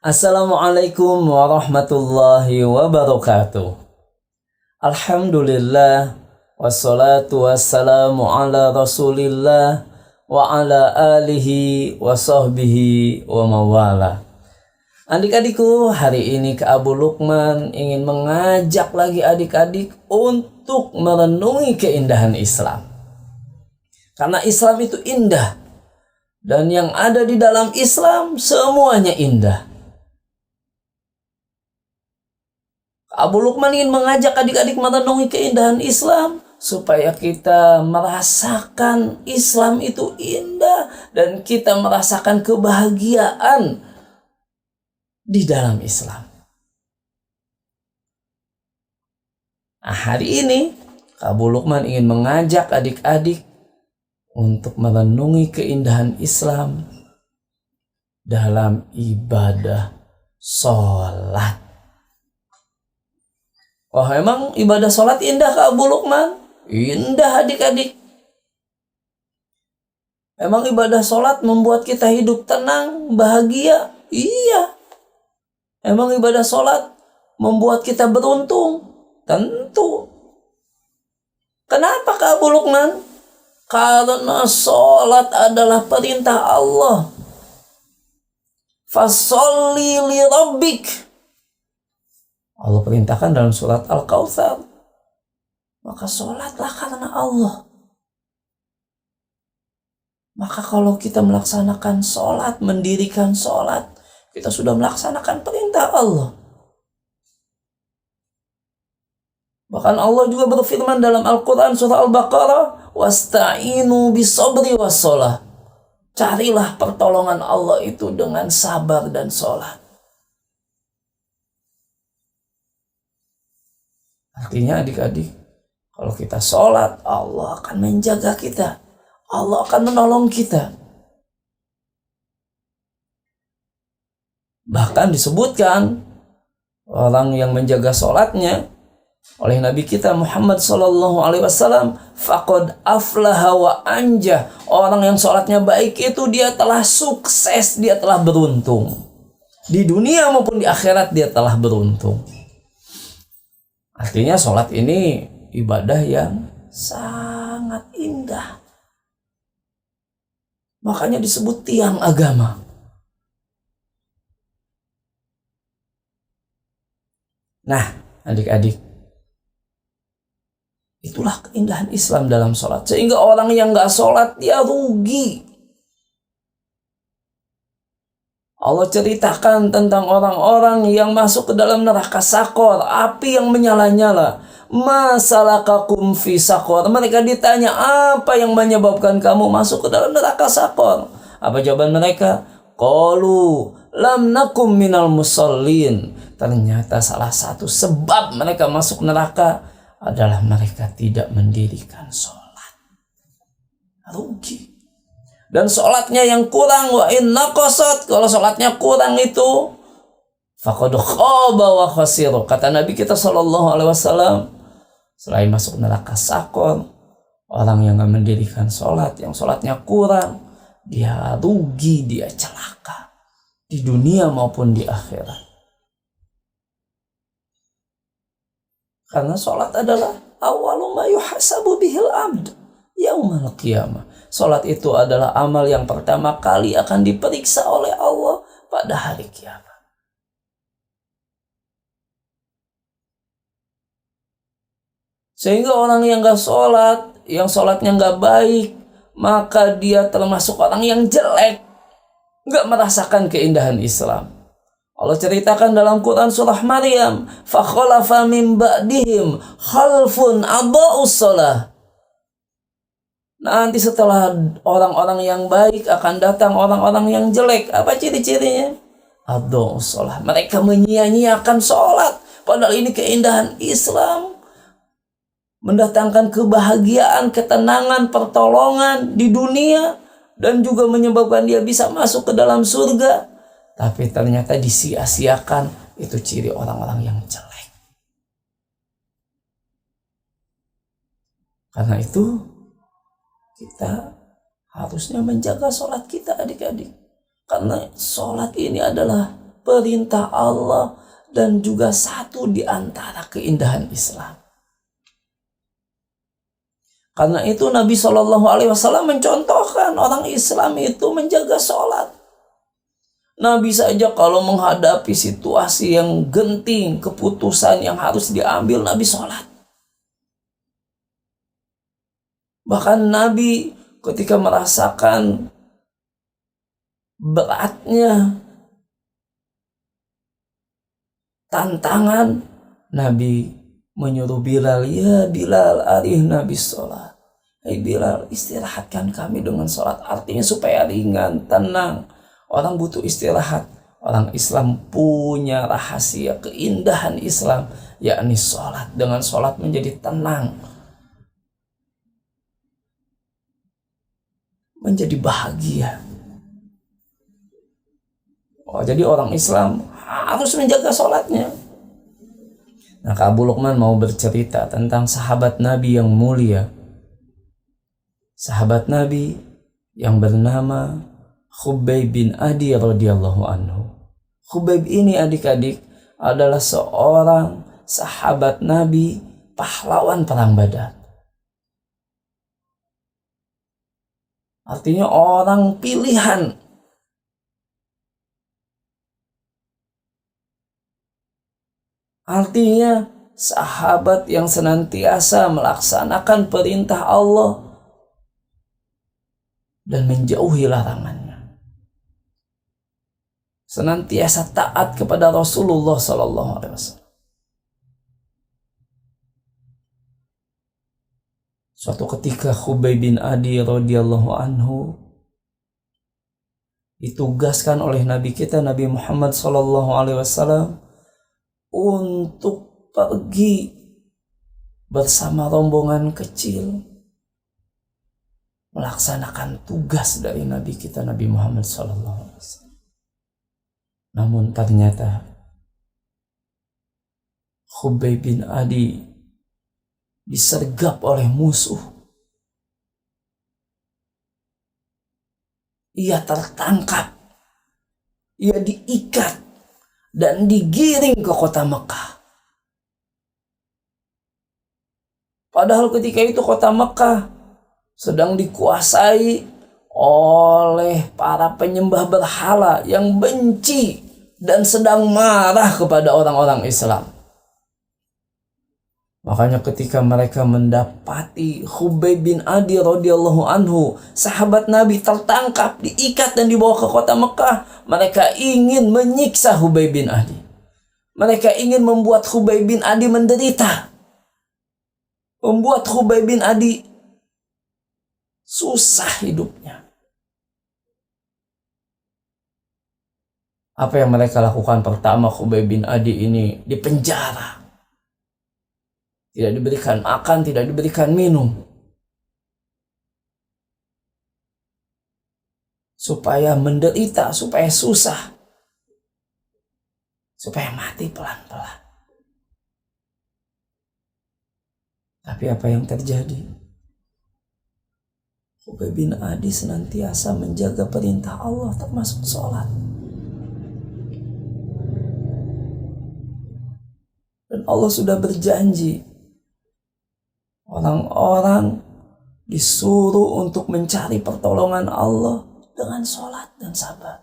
Assalamualaikum warahmatullahi wabarakatuh. Alhamdulillah, wassalatu wassalamu ala rasulillah wa ala alihi wa sahbihi wa mawala. Adik-adikku, hari ini Kak Abu Lukman ingin mengajak lagi adik-adik untuk merenungi keindahan Islam. Karena Islam itu indah, dan yang ada di dalam Islam semuanya indah. Abu Lukman ingin mengajak adik-adik merenungi keindahan Islam supaya kita merasakan Islam itu indah dan kita merasakan kebahagiaan di dalam Islam. Nah, hari ini Abu Lukman ingin mengajak adik-adik untuk merenungi keindahan Islam dalam ibadah sholat. Oh, emang ibadah sholat indah Kak Abu Lukman? Indah adik-adik. Emang ibadah sholat membuat kita hidup tenang, bahagia? Iya. Emang ibadah sholat membuat kita beruntung? Tentu. Kenapa Kak Abu Lukman? Karena sholat adalah perintah Allah. Fasholli li rabbik. Allah perintahkan dalam surat Al-Kautsar. Maka sholatlah karena Allah. Maka kalau kita melaksanakan sholat, mendirikan sholat, kita sudah melaksanakan perintah Allah. Bahkan Allah juga berfirman dalam Al-Quran surah Al-Baqarah, wasta'inu bisabri wassalah. Carilah pertolongan Allah itu dengan sabar dan sholat. Artinya adik-adik, kalau kita sholat, Allah akan menjaga kita. Allah akan menolong kita. Bahkan disebutkan orang yang menjaga sholatnya oleh Nabi kita Muhammad SAW, faqad aflaha wa anjah. Orang yang sholatnya baik itu dia telah sukses, dia telah beruntung. Di dunia maupun di akhirat dia telah beruntung. Artinya sholat ini ibadah yang sangat indah. Makanya disebut tiang agama. Nah, adik-adik, itulah keindahan Islam dalam sholat. Sehingga orang yang gak sholat, dia rugi. Allah ceritakan tentang orang-orang yang masuk ke dalam neraka Sakor, api yang menyala-nyala. Masalakakum fi Sakor. Mereka ditanya, apa yang menyebabkan kamu masuk ke dalam neraka Sakor? Apa jawaban mereka? Qalu lam nakum minal musallin. Ternyata salah satu sebab mereka masuk neraka adalah mereka tidak mendirikan sholat. Rugi. Dan sholatnya yang kurang, wa inna qasat, kalau sholatnya kurang itu faqad khaba wa khasir. Kata Nabi kita SAW, selain masuk neraka Sakor, orang yang gak mendirikan sholat, yang sholatnya kurang, dia rugi, dia celaka di dunia maupun di akhirat. Karena sholat adalah awwalu ma yuhasabu bihil abd yaumal qiyamah. Sholat itu adalah amal yang pertama kali akan diperiksa oleh Allah pada hari kiamat. Sehingga orang yang gak sholat, yang sholatnya gak baik, maka dia termasuk orang yang jelek, gak merasakan keindahan Islam. Allah ceritakan dalam Quran surah Maryam, fakhalafa min ba'dihim khalfun adha'us shalah. Nanti setelah orang-orang yang baik akan datang orang-orang yang jelek. Apa ciri-cirinya? Adha'us shalah. Mereka menyia-nyiakan sholat. Padahal ini keindahan Islam. Mendatangkan kebahagiaan, ketenangan, pertolongan di dunia. Dan juga menyebabkan dia bisa masuk ke dalam surga. Tapi ternyata disia-siakan. Itu ciri orang-orang yang jelek. Karena itu kita harusnya menjaga sholat kita adik-adik. Karena sholat ini adalah perintah Allah dan juga satu di antara keindahan Islam. Karena itu Nabi SAW mencontohkan orang Islam itu menjaga sholat. Nabi saja kalau menghadapi situasi yang genting, keputusan yang harus diambil, Nabi sholat. Bahkan Nabi ketika merasakan beratnya tantangan, Nabi menyuruh Bilal, ya Bilal, arihna bis sholat. Hai Bilal, istirahatkan kami dengan sholat. Artinya supaya ringan, tenang. Orang butuh istirahat. Orang Islam punya rahasia keindahan Islam, yakni sholat. Dengan sholat menjadi tenang, menjadi bahagia. Jadi orang Islam harus menjaga sholatnya. Nah, Abu Luqman mau bercerita tentang sahabat Nabi yang mulia. Sahabat Nabi yang bernama Khubayb bin Adi radhiyallahu anhu. Khubayb ini adik-adik adalah seorang sahabat Nabi, pahlawan perang Badar. Artinya orang pilihan. Artinya sahabat yang senantiasa melaksanakan perintah Allah dan menjauhi larangannya. Senantiasa taat kepada Rasulullah SAW. Suatu ketika Khubayb bin Adi radhiyallahu anhu ditugaskan oleh Nabi kita Nabi Muhammad SAW untuk pergi bersama rombongan kecil melaksanakan tugas dari Nabi kita Nabi Muhammad SAW. Namun ternyata Khubayb bin Adi disergap oleh musuh. Ia tertangkap, ia diikat dan digiring ke kota Mekah. Padahal ketika itu kota Mekah sedang dikuasai oleh para penyembah berhala yang benci dan sedang marah kepada orang-orang Islam. Makanya ketika mereka mendapati Khubayb bin Adi radhiyallahu anhu, sahabat Nabi, tertangkap, diikat dan dibawa ke kota Mekah, mereka ingin menyiksa Khubayb bin Adi. Mereka ingin membuat Khubayb bin Adi menderita. Membuat Khubayb bin Adi susah hidupnya. Apa yang mereka lakukan? Pertama, Khubayb bin Adi ini dipenjara. Tidak diberikan makan, tidak diberikan minum. Supaya menderita, supaya susah. Supaya mati pelan-pelan. Tapi apa yang terjadi? Khubayb bin Adi senantiasa menjaga perintah Allah termasuk sholat. Dan Allah sudah berjanji, orang-orang disuruh untuk mencari pertolongan Allah dengan sholat dan sabar.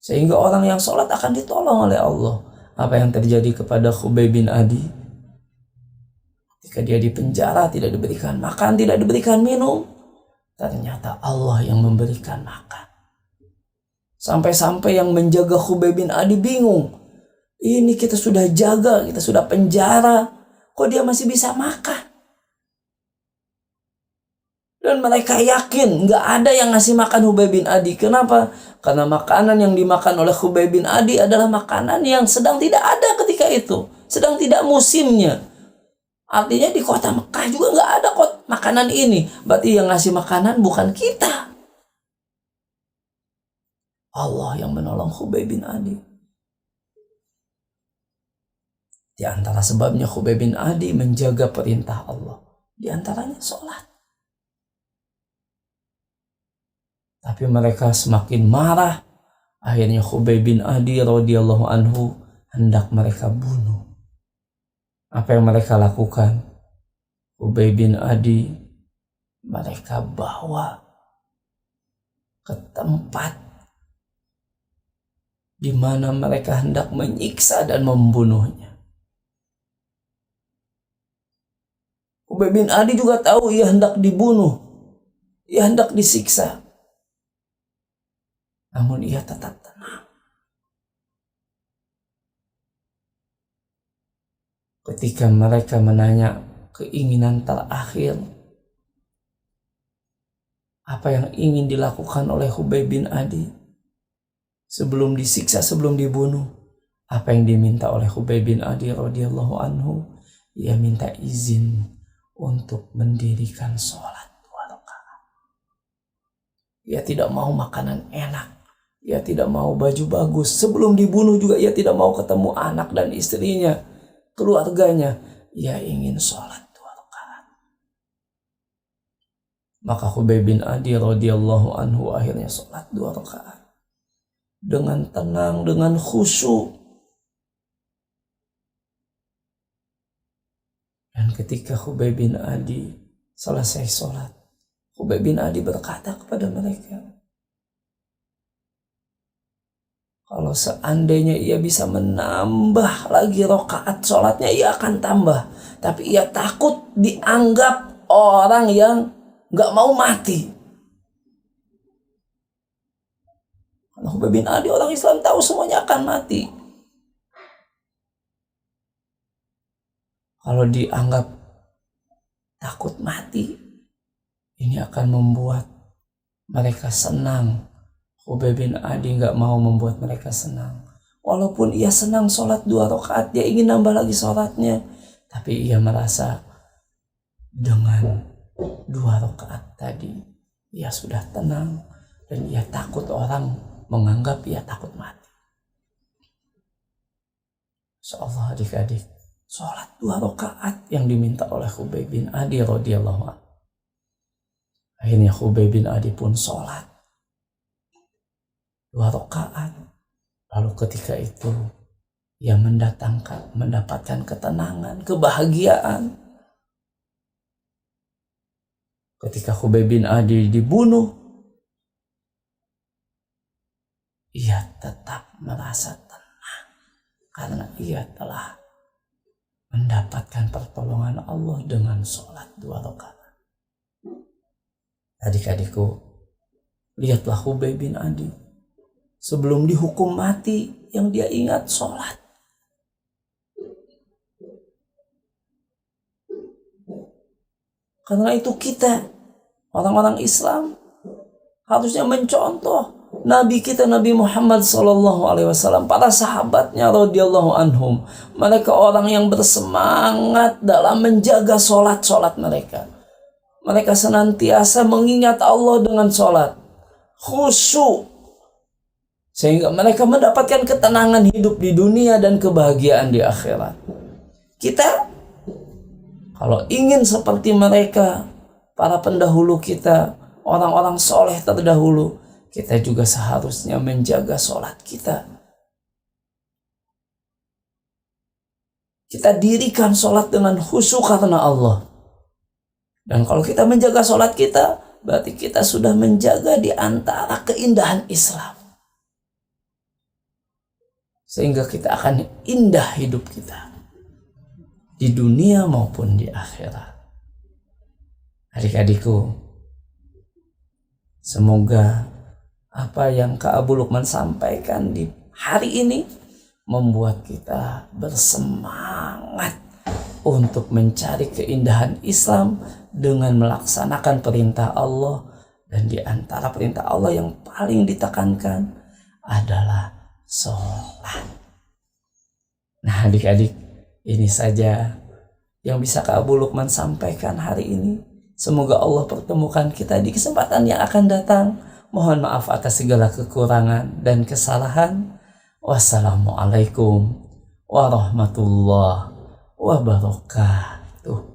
Sehingga orang yang sholat akan ditolong oleh Allah. Apa yang terjadi kepada Khubayb bin Adi? Ketika dia di penjara, tidak diberikan makan, tidak diberikan minum, ternyata Allah yang memberikan makan. Sampai-sampai yang menjaga Khubayb bin Adi bingung. Ini kita sudah jaga, kita sudah penjara, kok dia masih bisa makan? Dan mereka yakin gak ada yang ngasih makan Khubayb bin Adi. Kenapa? Karena makanan yang dimakan oleh Khubayb bin Adi adalah makanan yang sedang tidak ada ketika itu, sedang tidak musimnya. Artinya di kota Mekah juga gak ada makanan ini. Berarti yang ngasih makanan bukan kita. Allah yang menolong Khubayb bin Adi. Di antara sebabnya Khubayb bin Adi menjaga perintah Allah, di antaranya sholat. Tapi mereka semakin marah. Akhirnya Khubayb bin Adi radhiyallahu anhu hendak mereka bunuh. Apa yang mereka lakukan? Khubayb bin Adi mereka bawa ke tempat di mana mereka hendak menyiksa dan membunuhnya. Khubayb bin Adi juga tahu ia hendak dibunuh, ia hendak disiksa. Namun ia tetap tenang. Ketika mereka menanya keinginan terakhir, apa yang ingin dilakukan oleh Khubayb bin Adi sebelum disiksa, sebelum dibunuh, apa yang diminta oleh Khubayb bin Adi radhiyallahu anhu? Ia minta izin untuk mendirikan sholat 2 rakaat. Ia tidak mau makanan enak, ia tidak mau baju bagus. Sebelum dibunuh juga ia tidak mau ketemu anak dan istrinya, keluarganya. Ia ingin sholat 2 rakaat. Maka Khubayb bin Adi radhiyallahu anhu akhirnya sholat 2 rakaat dengan tenang, dengan khusyuk. Dan ketika Khubayb bin Adi selesai sholat, Khubayb bin Adi berkata kepada mereka, kalau seandainya ia bisa menambah lagi rakaat sholatnya, ia akan tambah. Tapi ia takut dianggap orang yang gak mau mati. Karena Khubayb bin Adi orang Islam tahu semuanya akan mati. Kalau dianggap takut mati, ini akan membuat mereka senang. Khubayb bin Adi gak mau membuat mereka senang. Walaupun ia senang sholat 2 rakaat, dia ingin nambah lagi sholatnya. Tapi ia merasa dengan 2 rakaat tadi, ia sudah tenang. Dan ia takut orang menganggap ia takut mati. Insyaallah adik-adik, sholat 2 rakaat yang diminta oleh Khubayb bin Adi radhiyallahu anhu. Akhirnya Khubayb bin Adi pun sholat 2 rakaat. Lalu ketika itu ia mendapatkan ketenangan, kebahagiaan. Ketika Khubayb bin Adi dibunuh, ia tetap merasa tenang karena ia telah mendapatkan pertolongan Allah dengan sholat 2 rakaat. Adik-adikku, lihatlah Khubayb bin Adi. Sebelum dihukum mati, yang dia ingat sholat. Karena itu kita, orang-orang Islam, harusnya mencontoh Nabi kita, Nabi Muhammad SAW, para sahabatnya radhiyallahu anhum. Mereka orang yang bersemangat dalam menjaga sholat mereka. Mereka senantiasa mengingat Allah dengan sholat, khusyuk, sehingga mereka mendapatkan ketenangan hidup di dunia dan kebahagiaan di akhirat. Kita, kalau ingin seperti mereka, para pendahulu kita, orang-orang soleh terdahulu, kita juga seharusnya menjaga sholat kita. Kita dirikan sholat dengan khusyuk karena Allah. Dan kalau kita menjaga sholat kita, berarti kita sudah menjaga di antara keindahan Islam. Sehingga kita akan indah hidup kita di dunia maupun di akhirat. Adik-adikku, semoga apa yang Kak Abu Lukman sampaikan di hari ini membuat kita bersemangat untuk mencari keindahan Islam dengan melaksanakan perintah Allah. Dan di antara perintah Allah yang paling ditekankan adalah sholat. Nah adik-adik, ini saja yang bisa Kak Abu Lukman sampaikan hari ini. Semoga Allah pertemukan kita di kesempatan yang akan datang. Mohon maaf atas segala kekurangan dan kesalahan. Wassalamualaikum warahmatullahi wabarakatuh.